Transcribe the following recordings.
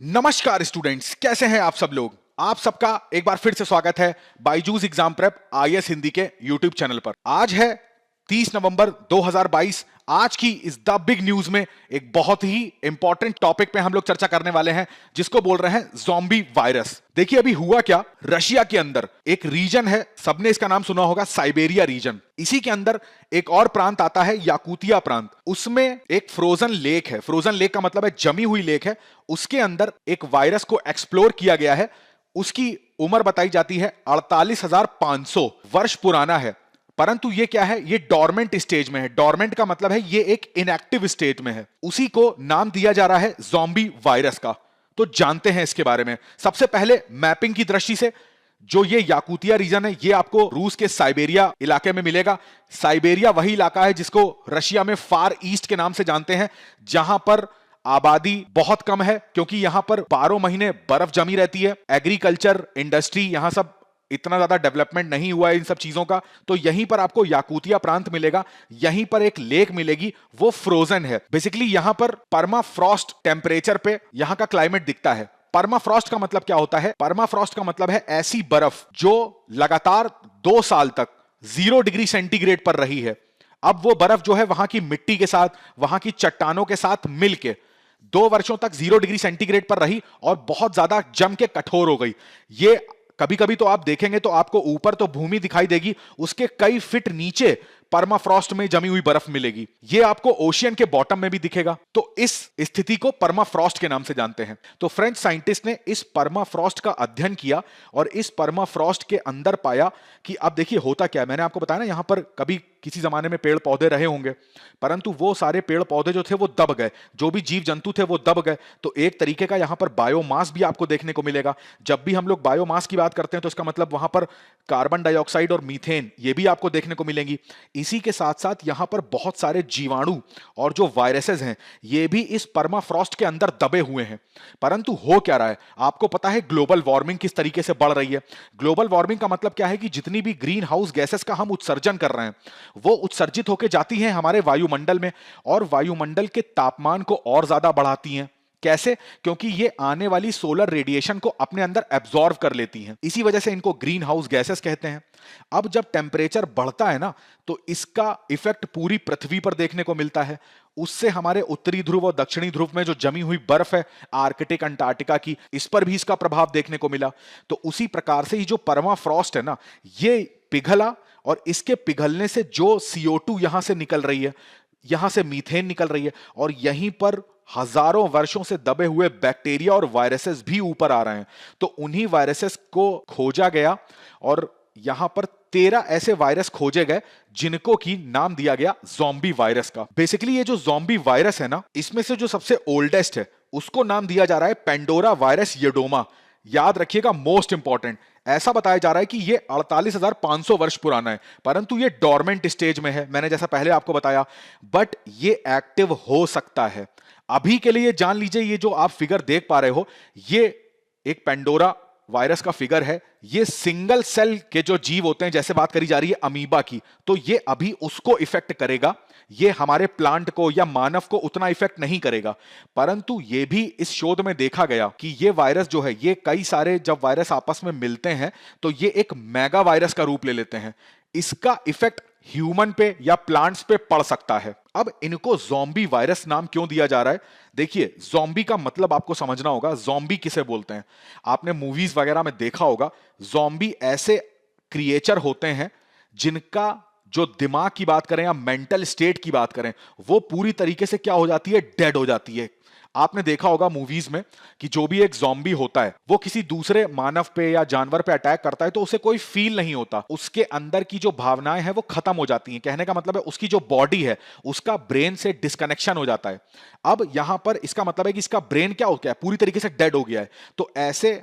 नमस्कार स्टूडेंट्स, कैसे हैं आप सब लोग। आप सबका एक बार फिर से स्वागत है Byju's exam prep IAS Hindi के यूट्यूब चैनल पर। आज है 30 नवंबर 2022। आज की इस द बिग न्यूज में एक बहुत ही इंपॉर्टेंट टॉपिक पे हम लोग चर्चा करने वाले हैं, जिसको बोल रहे हैं ज़ॉम्बी वायरस। देखिए अभी हुआ क्या, रशिया के अंदर एक रीजन है, सबने इसका नाम सुना होगा, साइबेरिया रीजन। इसी के अंदर एक और प्रांत आता है, याकुतिया प्रांत। उसमें एक फ्रोजन लेक है। फ्रोजन लेक का मतलब है जमी हुई लेक है। उसके अंदर एक वायरस को एक्सप्लोर किया गया है। उसकी उम्र बताई जाती है 48,500 वर्ष पुराना है। परंतु ये क्या है, ये डोरमेंट स्टेज में है। डोरमेंट का मतलब है ये एक इनएक्टिव स्टेट में है। उसी को नाम दिया जा रहा है ज़ॉम्बी वायरस का। तो जानते हैं इसके बारे में। सबसे पहले मैपिंग की दृष्टि से जो ये याकुतिया रीजन है, ये आपको रूस के साइबेरिया इलाके में मिलेगा। साइबेरिया वही इलाका है जिसको रशिया में फार ईस्ट के नाम से जानते हैं, जहां पर आबादी बहुत कम है, क्योंकि यहां पर 12 महीने बर्फ जमी रहती है। एग्रीकल्चर, इंडस्ट्री, यहां सब इतना ज्यादा डेवलपमेंट नहीं हुआ है इन सब चीजों का। तो यहीं पर आपको याकुतिया प्रांत मिलेगा। यहीं पर एक लेक मिलेगी, वो फ्रोजन है। बेसिकली यहां पर परमाफ्रॉस्ट टेम्परेचर पे यहां का क्लाइमेट दिखता है। परमाफ्रॉस्ट का मतलब क्या होता है? परमाफ्रॉस्ट का मतलब है ऐसी बर्फ जो लगातार 2 साल तक 0 डिग्री सेंटीग्रेड पर रही है। अब वो बर्फ जो है वहां की मिट्टी के साथ, वहां की चट्टानों के साथ मिलके 2 वर्षों तक 0 डिग्री सेंटीग्रेड पर रही और बहुत ज्यादा जम के कठोर हो गई। ये कभी कभी तो आप देखेंगे तो आपको ऊपर तो भूमि दिखाई देगी, उसके कई फीट नीचे परमाफ्रॉस्ट में जमी हुई बर्फ मिलेगी। ये आपको ओशियन के बॉटम में भी दिखेगा। तो इस स्थिति को परमाफ्रॉस्ट के नाम से जानते हैं। तो फ्रेंच साइंटिस्ट ने इस परमाफ्रॉस्ट का अध्ययन किया और इस परमाफ्रॉस्ट के अंदर पाया कि अब देखिए होता क्या है। मैंने आपको बताया ना, यहां पर कभी किसी जमाने में पेड़ पौधे रहे होंगे, परंतु वो सारे पेड़ पौधे जो थे वो दब गए, जो भी जीव जंतु थे वो दब गए। तो एक तरीके का यहां पर बायोमास भी आपको देखने को मिलेगा। जब भी हम लोग बायोमास की बात करते हैं तो इसका मतलब वहां पर कार्बन डाइऑक्साइड और मीथेन ये भी आपको देखने को मिलेंगी। इसी के साथ साथ यहां पर बहुत सारे जीवाणु और जो वायरसेस हैं ये भी इस परमाफ्रॉस्ट के अंदर दबे हुए हैं। परंतु हो क्या रहा है, आपको पता है ग्लोबल वार्मिंग किस तरीके से बढ़ रही है। ग्लोबल वार्मिंग का मतलब क्या है कि जितनी भी ग्रीन हाउस गैसेस का हम उत्सर्जन कर रहे हैं वो उत्सर्जित होकर जाती हैं हमारे वायुमंडल में और वायुमंडल के तापमान को और ज्यादा बढ़ाती हैं। कैसे? क्योंकि ये आने वाली सोलर रेडिएशन को अपने अंदर एब्जॉर्व कर लेती हैं। इसी वजह से इनको ग्रीन हाउस गैसेस कहते हैं। अब जब टेम्परेचर बढ़ता है ना, तो इसका इफेक्ट पूरी पृथ्वी पर देखने को मिलता है। उससे हमारे उत्तरी ध्रुव और दक्षिणी ध्रुव में जो जमी हुई बर्फ है आर्कटिक अंटार्कटिका की, इस पर भी इसका प्रभाव देखने को मिला। तो उसी प्रकार से ही जो परमाफ्रॉस्ट है ना, ये पिघला और इसके पिघलने से जो CO2 यहां से निकल रही है, यहां से मीथेन निकल रही है और यहीं पर हजारों वर्षों से दबे हुए बैक्टीरिया और वायरसेस भी ऊपर आ रहे हैं। तो उन्हीं वायरसेस को खोजा गया और यहां पर 13 ऐसे वायरस खोजे गए जिनको की नाम दिया गया ज़ॉम्बी वायरस का। बेसिकली ये जो ज़ॉम्बी वायरस है ना, इसमें से जो सबसे ओल्डेस्ट है उसको नाम दिया जा रहा है पेंडोरा वायरस येडोमा। याद रखिएगा, मोस्ट इंपॉर्टेंट। ऐसा बताया जा रहा है कि ये 48,500 वर्ष पुराना है, परंतु ये डोरमेंट स्टेज में है, मैंने जैसा पहले आपको बताया। बट ये एक्टिव हो सकता है। अभी के लिए जान लीजिए, ये जो आप फिगर देख पा रहे हो, ये एक पेंडोरा वायरस का फिगर है। ये सिंगल सेल के जो जीव होते हैं, जैसे बात करी जा रही है अमीबा की, तो ये अभी उसको इफेक्ट करेगा। ये हमारे प्लांट को या मानव को उतना इफेक्ट नहीं करेगा। परंतु ये भी इस शोध में देखा गया कि ये वायरस जो है, ये कई सारे जब वायरस आपस में मिलते हैं तो ये एक मेगा वायरस का रूप ले लेते हैं। इसका इफेक्ट ह्यूमन पे या प्लांट्स पे पड़ सकता है। अब इनको ज़ॉम्बी वायरस नाम क्यों दिया जा रहा है? देखिए, ज़ॉम्बी का मतलब आपको समझना होगा। ज़ॉम्बी किसे बोलते हैं? आपने मूवीज वगैरह में देखा होगा, ज़ॉम्बी ऐसे क्रिएचर होते हैं जिनका जो दिमाग की बात करें या मेंटल स्टेट की बात करें, वो पूरी तरीके से क्या हो जाती है, डेड हो जाती है। आपने देखा होगा मूवीज में कि जो भी एक ज़ॉम्बी होता है वो किसी दूसरे मानव पे या जानवर पे अटैक करता है तो उसे कोई फील नहीं होता। उसके अंदर की जो भावनाएं हैं वो खत्म हो जाती हैं। कहने का मतलब है उसकी जो बॉडी है उसका ब्रेन से डिस्कनेक्शन हो जाता है। अब यहां पर इसका मतलब है कि इसका ब्रेन क्या हो गया है, पूरी तरीके से डेड हो गया है। तो ऐसे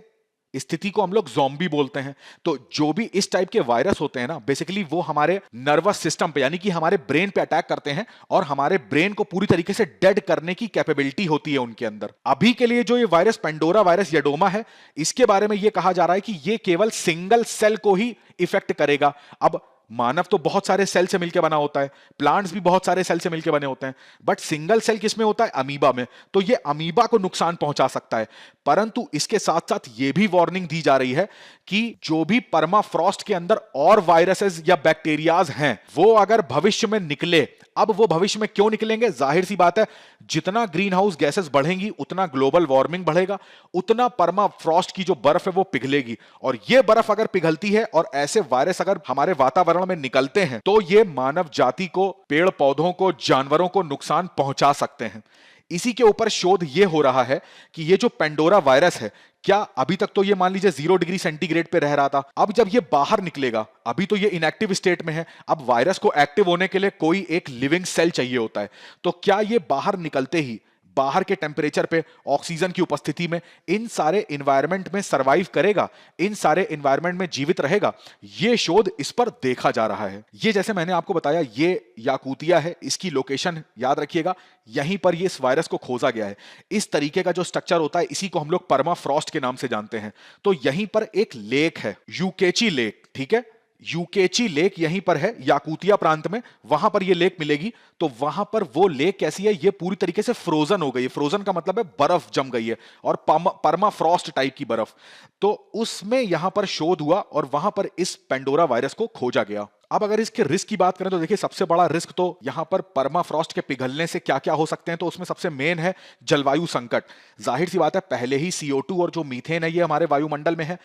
स्थिति को हम लोग ज़ॉम्बी बोलते हैं। तो जो भी इस टाइप के वायरस होते हैं ना, बेसिकली वो हमारे नर्वस सिस्टम पे यानी कि हमारे ब्रेन पे अटैक करते हैं और हमारे ब्रेन को पूरी तरीके से डेड करने की कैपेबिलिटी होती है उनके अंदर। अभी के लिए जो ये वायरस पेंडोरा वायरस येडोमा है, इसके बारे में ये कहा जा रहा है कि ये केवल सिंगल सेल को ही इफेक्ट करेगा। अब मानव तो बहुत सारे सेल से मिलकर बना होता है, प्लांट्स भी बहुत सारे सेल से मिलकर बने होते हैं, बट सिंगल सेल किसमें होता है? अमीबा में। तो ये अमीबा को नुकसान पहुंचा सकता है। परंतु इसके साथ साथ ये भी वार्निंग दी जा रही है कि जो भी परमाफ्रॉस्ट के अंदर और वायरसेस या बैक्टीरियाज हैं, वो अगर भविष्य में निकले, अब वो भविष्य में क्यों निकलेंगे? जाहिर सी बात है, जितना ग्रीन हाउस गैसेस बढ़ेंगी उतना ग्लोबल वार्मिंग बढ़ेगा, उतना परमाफ्रॉस्ट की जो बर्फ है वो पिघलेगी, और ये बर्फ अगर पिघलती है और ऐसे वायरस अगर हमारे वातावरण में निकलते हैं तो ये मानव जाति को, पेड़ पौधों को, जानवरों को नुकसान पहुंचा सकते हैं। इसी के ऊपर शोध ये हो रहा है कि ये जो पेंडोरा वायरस है, क्या अभी तक तो ये मान लीजिए 0 डिग्री सेंटीग्रेड पे रह रहा था, अब जब ये बाहर निकलेगा, अभी तो ये इनएक्टिव स्टेट में है, अब वायरस को एक्टिव होने के लिए कोई एक लिविंग सेल चाहिए होता है, तो क्या ये बाहर निकलते ही बाहर के टेम्परेचर पे, ऑक्सीजन की उपस्थिति में इन सारे एनवायरनमेंट में सरवाइव करेगा, इन सारे एनवायरनमेंट में जीवित रहेगा? ये शोध इस पर देखा जा रहा है। ये जैसे मैंने आपको बताया, ये याकूतिया है, इसकी लोकेशन याद रखिएगा, यहीं पर ये इस वायरस को खोजा गया है। इस तरीके का जो स्ट्रक्चर होता है, इसी को हम लोग परमाफ्रॉस्ट के नाम से जानते हैं। तो यहीं पर एक लेक है, यूकेची लेक, ठीक है, यूकेची लेक यहीं पर है याकूतिया प्रांत में, वहां पर ये लेक मिलेगी। तो वहां पर वो लेक कैसी है? ये पूरी तरीके से फ्रोजन हो गई है। फ्रोजन का मतलब है बर्फ जम गई है, और परमाफ्रॉस्ट टाइप की बर्फ। तो उसमें यहां पर शोध हुआ और वहां पर इस पेंडोरा वायरस को खोजा गया। अब अगर इसके रिस्क की बात करें तो देखिए, सबसे बड़ा रिस्क तो यहां पर परमाफ्रॉस्ट के पिघलने से क्या क्या हो सकते हैं, तो उसमें सबसे मेन है जलवायु संकट। जाहिर सी बात है, पहले ही CO2 और जो मीथेन है ये हमारे वायुमंडल में है,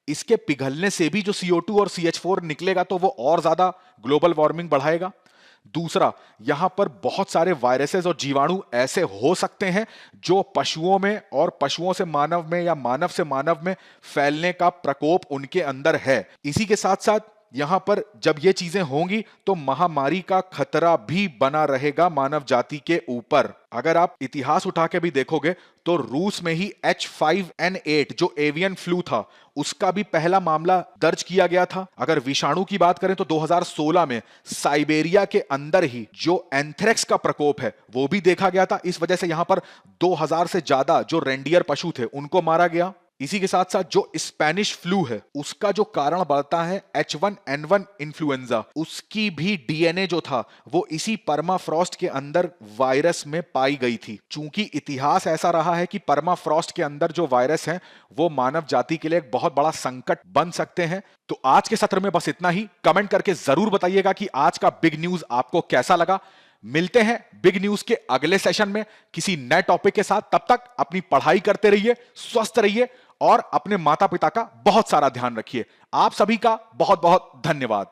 इसके पिघलने से भी जो CO2 और CH4 निकलेगा तो वो और ज्यादा ग्लोबल वार्मिंग बढ़ाएगा। दूसरा, यहां पर बहुत सारे वायरसेस और जीवाणु ऐसे हो सकते हैं जो पशुओं में और पशुओं से मानव में या मानव से मानव में फैलने का प्रकोप उनके अंदर है। इसी के साथ साथ यहां पर जब ये चीजें होंगी तो महामारी का खतरा भी बना रहेगा मानव जाति के ऊपर। अगर आप इतिहास उठा के भी देखोगे तो रूस में ही H5N8 जो एवियन फ्लू था, उसका भी पहला मामला दर्ज किया गया था। अगर विषाणु की बात करें तो 2016 में साइबेरिया के अंदर ही जो एंथ्रेक्स का प्रकोप है वो भी देखा गया था। इस वजह से यहां पर 2000 से ज्यादा जो रेंडियर पशु थे उनको मारा गया। इसी के साथ साथ जो स्पेनिश फ्लू है उसका जो कारण बढ़ता है H1N1 इन्फ्लुएंजा, उसकी भी DNA जो था वो इसी परमाफ्रॉस्ट के अंदर वायरस में पाई गई थी। चूंकि इतिहास ऐसा रहा है कि परमाफ्रॉस्ट के अंदर जो वायरस हैं वो मानव जाति के लिए एक बहुत बड़ा संकट बन सकते हैं। तो आज के सत्र में बस इतना ही। कमेंट करके जरूर बताइएगा कि आज का बिग न्यूज आपको कैसा लगा। मिलते हैं बिग न्यूज के अगले सेशन में किसी नए टॉपिक के साथ। तब तक अपनी पढ़ाई करते रहिए, स्वस्थ रहिए और अपने माता पिता का बहुत सारा ध्यान रखिए। आप सभी का बहुत बहुत धन्यवाद।